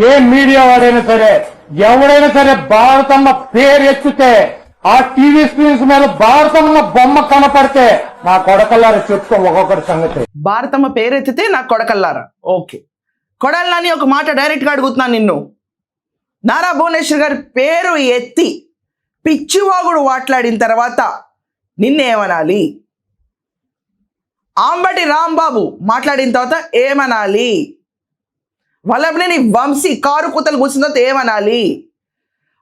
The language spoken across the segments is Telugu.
ఏ మీడియా వాడైనా సరే ఎవడైనా సరే భారతమ్మ పేరు ఎత్తితే ఆ టీవీ స్క్రీన్స్ మీద భారతమ్మ బొమ్మ కనపడితే నా కొడకల్లారా చెప్పుకో ఒక్కొక్కటి సంగతి. భారతమ్మ పేరు ఎత్తితే నా కొడకల్లారా. ఓకే, కొడాలని ఒక మాట డైరెక్ట్ గా అడుగుతున్నాను నిన్ను. నారా భువనేశ్వర్ గారి పేరు ఎత్తి పిచ్చివాగుడు మాట్లాడిన తర్వాత నిన్నేమనాలి? ఆంబటి రాంబాబు మాట్లాడిన తర్వాత ఏమనాలి? వల్లభనేని వంశీ కారు కూతలు కూర్చున్న తర్వాత ఏమనాలి?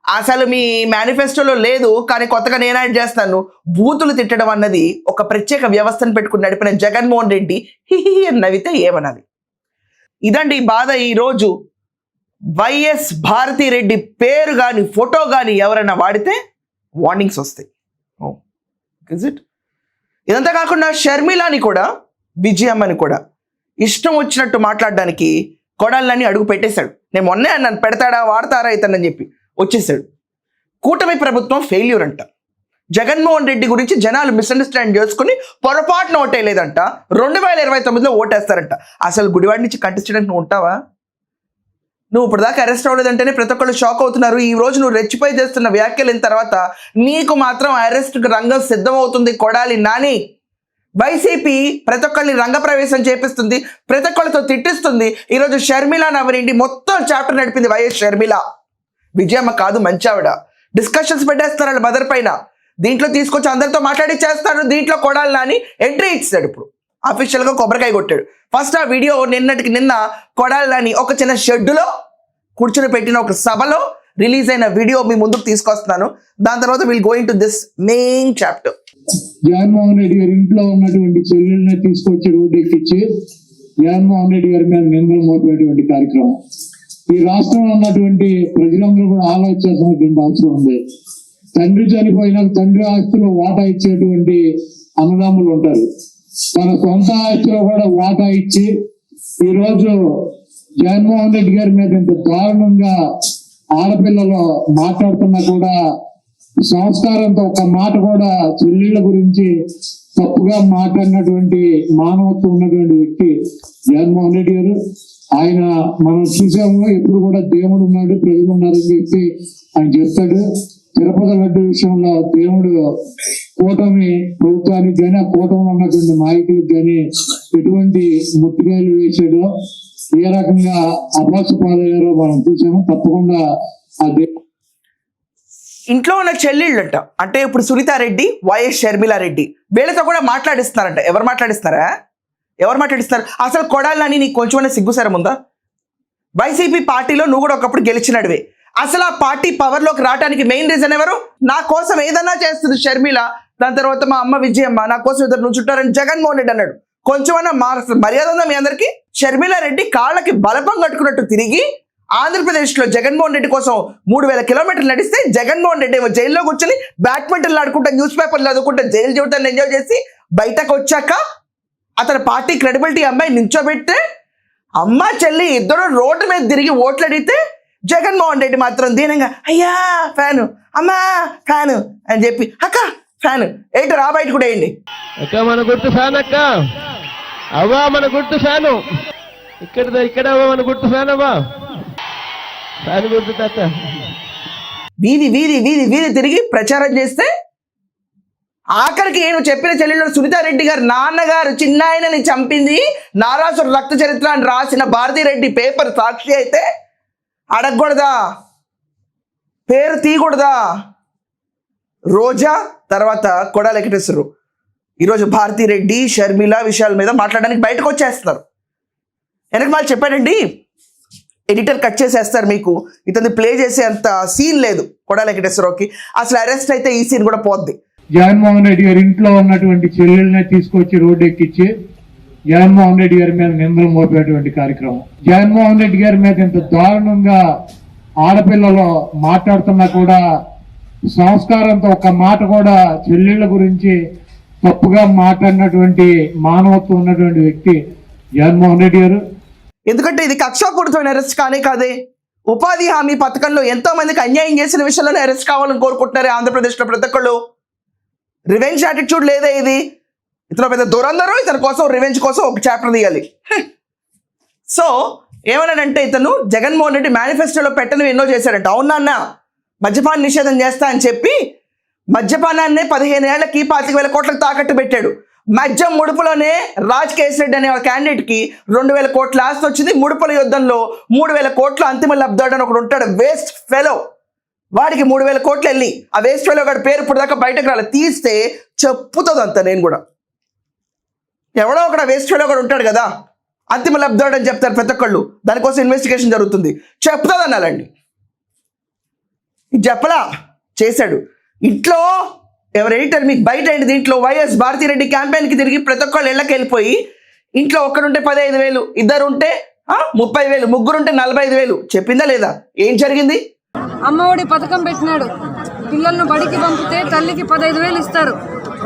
అసలు మీ మేనిఫెస్టోలో లేదు, కానీ కొత్తగా నేను యాడ్ చేస్తాను. బూతులు తిట్టడం అన్నది ఒక ప్రత్యేక వ్యవస్థను పెట్టుకుని నడిపిన జగన్మోహన్ రెడ్డి హిహి అని నవ్వితే ఏమనాలి? ఇదండి బాధ. ఈరోజు వైఎస్ భారతిరెడ్డి పేరు కానీ ఫోటో కానీ ఎవరైనా వాడితే వార్నింగ్స్ వస్తాయి. Is it? ఇదంతా కాకుండా షర్మిలాని కూడా విజయమ్మని కూడా ఇష్టం వచ్చినట్టు మాట్లాడడానికి కొడాలని అడుగు పెట్టేశాడు. నేను మొన్నే అన్నాను, పెడతాడా వాడతారా ఇతనని చెప్పి వచ్చేసాడు. కూటమి ప్రభుత్వం ఫెయిల్యూర్ అంట. జగన్మోహన్ రెడ్డి గురించి జనాలు మిస్అండర్స్టాండ్ చేసుకుని పొరపాటున ఓటేయలేదంట. 2029లో ఓటేస్తారంట. అసలు గుడివాడి నుంచి కంటెస్టెంట్ నువ్వు ఉంటావా? నువ్వు ఇప్పుడు దాకా అరెస్ట్ అవ్వలేదంటేనే ప్రతి ఒక్కళ్ళు షాక్ అవుతున్నారు. ఈ రోజు నువ్వు రెచ్చిపోయి చేస్తున్న వ్యాఖ్యలైన తర్వాత నీకు మాత్రం అరెస్ట్కి రంగం సిద్ధమవుతుంది. కొడాలి నాని వైసీపీ ప్రతి ఒక్కరిని రంగప్రవేశం చేపిస్తుంది, ప్రతి ఒక్కళ్ళతో తిట్టిస్తుంది. ఈరోజు షర్మిల నవరిండి మొత్తం చాప్టర్ నడిపింది వైఎస్ షర్మిల. విజయమ్మ కాదు, మంచావిడ. డిస్కషన్స్ పెట్టేస్తారు వాళ్ళ మదర్ పైన. దీంట్లో తీసుకొచ్చి అందరితో మాట్లాడి చేస్తారు. దీంట్లో కొడాలి నాని ఎంట్రీ ఇచ్చాడు. ఇప్పుడు అఫీషియల్గా కొబ్బరికాయ కొట్టాడు. ఫస్ట్ ఆ వీడియో నిన్నటికి నిన్న కొడాలి నాని ఒక చిన్న షెడ్డులో కూర్చుని పెట్టిన ఒక సభలో రిలీజ్ అయిన వీడియో మీ ముందుకు తీసుకొస్తున్నాను. దాని తర్వాత will going to this main chapter. Jaganmohan Reddy గారి ఇంట్లో ఉన్నటువంటి చెల్లెల్ని తీసుకొచ్చి రోడ్డు ఎక్కించి జగన్మోహన్ రెడ్డి గారి మీద నిందలు మోపేటువంటి కార్యక్రమం ఈ రాష్ట్రంలో ఉన్నటువంటి ప్రజలందరూ కూడా ఆలోచించాల్సినటువంటి అవసరం ఉంది. తండ్రి చనిపోయినా తండ్రి ఆస్తిలో వాటా ఇచ్చేటువంటి అన్నదమ్ములు ఉంటారు. తన సొంత ఆస్తిలో కూడా వాటా ఇచ్చి ఈరోజు జగన్మోహన్ రెడ్డి గారి మీద ఇంత దారుణంగా ఆడపిల్లలు మాట్లాడుతున్నా కూడా సంస్కారంతో ఒక మాట కూడా చెల్లెళ్ళ గురించి తప్పుగా మాట్లాడినటువంటి మానవత్వం ఉన్నటువంటి వ్యక్తి జగన్మోహన్ రెడ్డి గారు. ఆయన మనం చూసాము, ఎప్పుడు కూడా దేవుడు ఉన్నాడు, ప్రజలు ఉన్నారని చెప్పి ఆయన చెప్తాడు. తిరుపతి లడ్డు విషయంలో దేవుడు కూటమి ప్రభుత్వానికి కానీ ఆ కూటమిలో ఉన్నటువంటి నాయకులకు కానీ ఎటువంటి ముట్టుకాయలు వేసాడో, ఏ రకంగా అభాసు పాలయ్యారో మనం చూసాము. తప్పకుండా ఆ ఇంట్లో ఉన్న చెల్లెళ్ళంట, అంటే ఇప్పుడు సునీతారెడ్డి, వైఎస్ షర్మిలారెడ్డి వీళ్ళతో కూడా మాట్లాడిస్తున్నారంట. ఎవరు మాట్లాడిస్తారా? ఎవరు మాట్లాడిస్తారు? అసలు కొడాలని నీకు కొంచెమైనా సిగ్గుసరం ఉందా? వైసీపీ పార్టీలో నువ్వు కూడా ఒకప్పుడు గెలిచినడివే. అసలు ఆ పార్టీ పవర్లోకి రావడానికి మెయిన్ రీజన్ ఎవరు? నా కోసం ఏదన్నా చేస్తుంది షర్మిల, దాని తర్వాత మా అమ్మ విజయమ్మ, నా కోసం ఇద్దరు నుంచుంటారని జగన్మోహన్ రెడ్డి అన్నాడు. కొంచెమన్నా మర్యాద ఉందా మీ అందరికీ? షర్మిలారెడ్డి కాళ్ళకి బలపం కట్టుకున్నట్టు తిరిగి ఆంధ్రప్రదేశ్లో జగన్మోహన్ రెడ్డి కోసం 3000 కిలోమీటర్లు నడిస్తే జగన్మోహన్ రెడ్డి ఏమో జైల్లో కూర్చొని బ్యాడ్మింటన్ ఆడుకుంటా, న్యూస్ పేపర్లు చదువుకుంటా, జైలు జీవితాన్ని ఎంజాయ్ చేసి బయటకు వచ్చాక అతని పార్టీ క్రెడిబిలిటీ అమ్మాయి నించోబెడితే అమ్మ చెల్లి ఇద్దరు రోడ్డు మీద తిరిగి ఓట్లు అడిగితే జగన్మోహన్ రెడ్డి మాత్రం దీనంగా అయ్యా ఫ్యాను, అమ్మా ఫ్యాను అని చెప్పి అక్క ఫ్యాను ఏంటి రా బయట కూడా వేయండి. అక్క మన గుర్తు ఫ్యాన్, అక్క అవ్వా మన గుర్తు ఫ్యాను, ఇక్కడ మన గుర్తు ఫ్యాన్, అవ్వా ఫ్యాన్ గుర్తు తాత. వీధి వీధి వీధి వీధి తిరిగి ప్రచారం చేస్తే ఆఖరికి నేను చెప్పిన చెల్లెళ్ళు సునీతారెడ్డి గారు నాన్నగారు చిన్నాయనని చంపింది నారాసుర రక్త చరిత్ర అని రాసిన భారతిరెడ్డి పేపర్ సాక్షి అయితే అడగకూడదా? పేరు తీయకూడదా? రోజా తర్వాత కొడాలి వెంకటేశ్వరరావు ఈరోజు భారతిరెడ్డి షర్మిల విషయాల మీద మాట్లాడడానికి బయటకు వచ్చేస్తున్నారు. వెనక వాళ్ళు చెప్పాడండి, ఎడిటర్ కట్ చేసేస్తారు, మీకు ఇతన్ని ప్లే చేసే అంత సీన్ లేదు కొడాలి వెంకటేశ్వరరావుకి. అసలు అరెస్ట్ అయితే ఈ సీన్ కూడా పోద్ది. జగన్మోహన్ రెడ్డి గారి ఇంట్లో ఉన్నటువంటి చెల్లెల్ని తీసుకొచ్చి రోడ్డు ఎక్కించి జగన్మోహన్ రెడ్డి గారి మీద నిందలు మోపేటువంటి కార్యక్రమం. జగన్మోహన్ రెడ్డి గారి మీద ఇంత దారుణంగా ఆడపిల్లలు మాట్లాడుతున్నా కూడా సంస్కారంతో ఒక మాట కూడా చెల్లెళ్ళ గురించి తప్పుగా మాట్లాడినటువంటి మానవత్వం ఉన్నటువంటి వ్యక్తి జగన్మోహన్ రెడ్డి గారు. ఎందుకంటే ఇది కక్షాపూరితమైన అరెస్ట్ కానే కాదే. ఉపాధి హామీ పథకంలో ఎంతో మందికి అన్యాయం చేసిన విషయంలోనే అరెస్ట్ కావాలని కోరుకుంటున్నారు ఆంధ్రప్రదేశ్లో ప్రతి ఒక్కళ్ళు. రివెంజ్ యాటిట్యూడ్ లేదే ఇది. ఇతను పెద్ద దూరందరూ ఇతని కోసం రివెంజ్ కోసం ఒక చాప్టర్ తీయాలి. సో ఏమన్నాడంటే ఇతను జగన్మోహన్ రెడ్డి మేనిఫెస్టోలో పెట్టను ఎన్నో చేశాడంట. అవునా అన్న, మద్యపాన నిషేధం చేస్తా అని చెప్పి మద్యపానాన్నే 15 ఏళ్లకి 25,000 కోట్లకు తాకట్టు పెట్టాడు. మద్యం ముడుపులోనే రాజ్ కేశరెడ్డి అనే ఒక క్యాండిడేట్కి 2,000 కోట్ల ఆస్తి వచ్చింది. ముడుపుల యుద్ధంలో 3,000 కోట్ల అంతిమ లబ్ధాడు అని ఒకడు ఉంటాడు, వేస్ట్ ఫెలో. వాడికి 3,000 కోట్లు వెళ్ళి ఆ వేస్ట్ ఫెలో గారి పేరు ఇప్పుడు దాకా బయటకు రాలేదు. తీస్తే చెప్పుతుంది అంత. నేను కూడా ఎవడో ఒకడ వేస్ట్ ఫెలో కూడా ఉంటాడు కదా, అంతిమ లబ్ధాడు అని చెప్తారు ప్రతి ఒక్కళ్ళు. దానికోసం ఇన్వెస్టిగేషన్ జరుగుతుంది, చెప్తుంది అనాలండి. ఇది చెప్పలా, చేశాడు. ఇంట్లో ఎవరు ఎడిటర్ మీకు బయట ఏంటి, దీంట్లో వైఎస్ భారతిరెడ్డి క్యాంపెయిన్కి తిరిగి ప్రతి ఒక్కళ్ళు ఇళ్ళకి వెళ్ళిపోయి ఇంట్లో ఒక్కడుంటే 15,000, ఇద్దరుంటే 30,000, ముగ్గురుంటే 45,000 చెప్పిందా లేదా? ఏం జరిగింది? అమ్మఒడి పథకం పెట్టినాడు. పిల్లలను బడికి పంపితే తల్లికి 15,000 ఇస్తారు.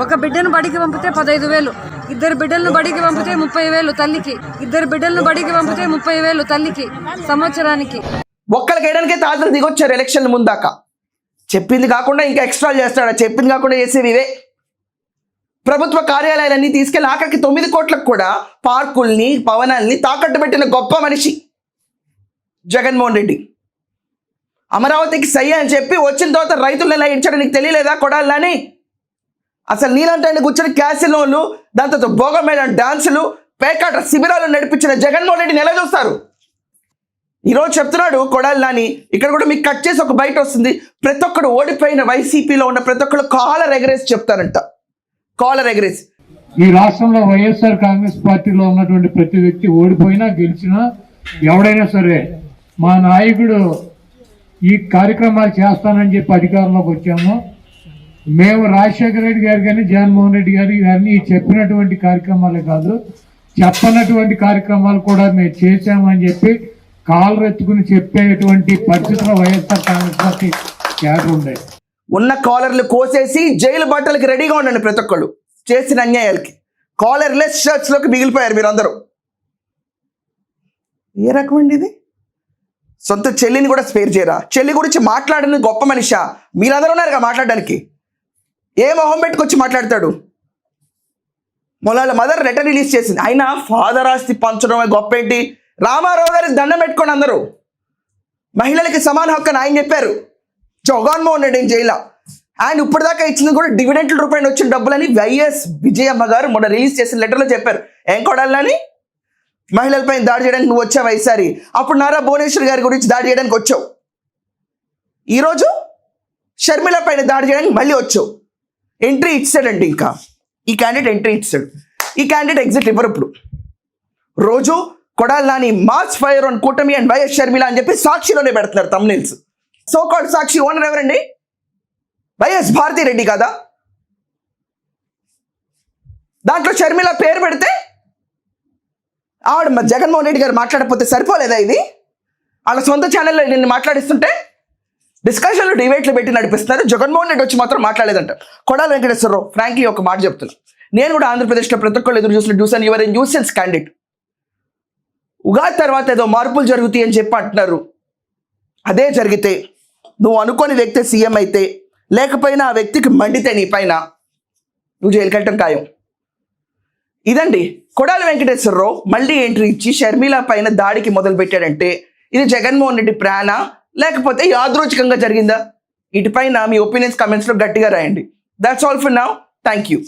ఒక బిడ్డను బడికి పంపితే 15,000, ఇద్దరు బిడ్డలను బడికి పంపితే 30,000 తల్లికి, ఇద్దరు బిడ్డలను బడికి పంపితే 30,000 తల్లికి సంవత్సరానికి. ఒక్కరికి వేయడానికే తాతలు దిగొచ్చారు ఎలక్షన్ ముందాక. చెప్పింది కాకుండా ఇంకా ఎక్స్ట్రా చేస్తాడు. చెప్పింది కాకుండా చేసేవి ఇవే. ప్రభుత్వ కార్యాలయాలన్నీ తీసుకెళ్ళి ఆఖరికి 9 కోట్లకు కూడా పార్కుల్ని భవనాల్ని తాకట్టు పెట్టిన గొప్ప మనిషి జగన్మోహన్ రెడ్డి. అమరావతికి సై అని చెప్పి వచ్చిన తర్వాత రైతులను ఎలా ఇచ్చాడు నీకు తెలియలేదా కొడాలని? అసలు నీలంటే కూర్చొని క్యాసినోలు, దాంతో భోగం మీద డాన్సులు, పేకాట శిబిరాలు నడిపించిన జగన్మోహన్ రెడ్డిని ఎలా చూస్తారు? ఈరోజు చెప్తున్నాడు కొడాలి నాని. ఇక్కడ కూడా మీకు కట్ చేసి ఒక బయట వస్తుంది. ప్రతి ఒక్కడు ఓడిపోయిన వైసీపీలో ఉన్న ప్రతి ఒక్కరు కాలర్ ఎగరేసి చెప్తారంట, కాలర్ ఎగరేసి. ఈ రాష్ట్రంలో వైఎస్ఆర్ కాంగ్రెస్ పార్టీలో ఉన్నటువంటి ప్రతి వ్యక్తి ఓడిపోయినా గెలిచినా ఎవడైనా సరే మా నాయకుడు ఈ కార్యక్రమాలు చేస్తానని చెప్పి అధికారంలోకి వచ్చాము. మేము రాజశేఖర రెడ్డి గారు కానీ జగన్మోహన్ రెడ్డి గారిని చెప్పినటువంటి కార్యక్రమాలే కాదు, చెప్పనటువంటి కార్యక్రమాలు కూడా మేము చేశామని చెప్పి కాళ్ళు ఎత్తుకుని చెప్పేటువంటి పరిస్థితుల్లో వైఎస్ఆర్ కాంగ్రెస్ పార్టీ క్యాడర్ ఉండే. ఉన్న కాలర్లు కోసేసి జైలు బట్టలకి రెడీగా ఉండండి. ప్రతి ఒక్కళ్ళు చేసిన అన్యాయాలకి కాలర్లెస్ షర్ట్స్ లోకి మిగిలిపోయారు మీరందరూ. ఏ రకం అండి ఇది? సొంత చెల్లిని కూడా స్పేర్ చేయరా? చెల్లి గురించి మాట్లాడిన గొప్ప మనిషా? మీరందరూ ఉన్నారుగా మాట్లాడడానికి. ఏ మొహం పెట్టుకొచ్చి మాట్లాడతాడు? మొలాల మదర్ లెటర్ రిలీజ్ చేసింది, అయినా ఫాదర్ ఆస్తి పంచడం గొప్ప ఏంటి? రామారావు గారికి దండం పెట్టుకోండి అందరూ. మహిళలకి సమాన హక్కు అని ఆయన చెప్పారు. జగన్మోహన్ రెడ్డి జైలా. అండ్ ఇప్పటిదాకా ఇచ్చింది కూడా డివిడెంట్ల రూపాయలు వచ్చిన డబ్బులని వైఎస్ విజయమ్మ గారు మొన్న రిలీజ్ చేసిన లెటర్లో చెప్పారు. ఏం కొడాలని? మహిళలపై దాడి చేయడానికి నువ్వు వచ్చావు ఈసారి. అప్పుడు నారా భువనేశ్వర్ గారి గురించి దాడి చేయడానికి వచ్చావు. ఈరోజు షర్మిల పైన దాడి చేయడానికి మళ్ళీ వచ్చావు. ఎంట్రీ ఇచ్చాడండి. ఇంకా ఈ క్యాండిడేట్ ఎంట్రీ ఇచ్చాడు. ఈ క్యాండిడేట్ ఎగ్జిట్ ఇవ్వరు. ఇప్పుడు రోజు Kodali Nani March fire on కూటమి అండ్ వైఎస్ షర్మిల అని చెప్పి సాక్షిలోనే పెడుతున్నారు తమ్నైల్స్. సో కాల్డ్ సాక్షి ఓనర్ ఎవరండి? వైఎస్ భారతిరెడ్డి కదా. దాంట్లో షర్మిల పేరు పెడితే ఆవిడ జగన్మోహన్ రెడ్డి గారు మాట్లాడకపోతే సరిపోలేదా? ఇది వాళ్ళ సొంత ఛానల్లో నిన్ను మాట్లాడిస్తుంటే డిస్కషన్లు డిబేట్లు పెట్టి నడిపిస్తున్నారు. జగన్మోహన్ రెడ్డి వచ్చి మాత్రం మాట్లాడలేదంట. కొడాలి వెంకటేశ్వరరావు ఫ్రాంక్లీ ఒక మాట చెప్తున్నా. నేను కూడా ఆంధ్రప్రదేశ్లో ప్రతి ఒక్కళ్ళు ఎదురు చూసాను. Your A nuisance candidate. Ugadi తర్వాత ఏదో మార్పులు జరుగుతాయి అని చెప్పి అంటున్నారు. అదే జరిగితే నువ్వు అనుకోని వ్యక్తి సీఎం అయితే, లేకపోయినా ఆ వ్యక్తికి మండితే నీ పైన నువ్వు జైలుకి వెళ్ళటం ఖాయం. ఇదండి కొడాలి వెంకటేశ్వరరావు మళ్ళీ ఎంట్రీ ఇచ్చి షర్మిల పైన దాడికి మొదలు పెట్టాడంటే ఇది జగన్మోహన్ రెడ్డి ప్లాన లేకపోతే యాదృచ్ఛికంగా జరిగిందా? ఇటుపైన మీ ఒపీనియన్స్ కమెంట్స్లో గట్టిగా రాయండి. That's all for now. Thank you.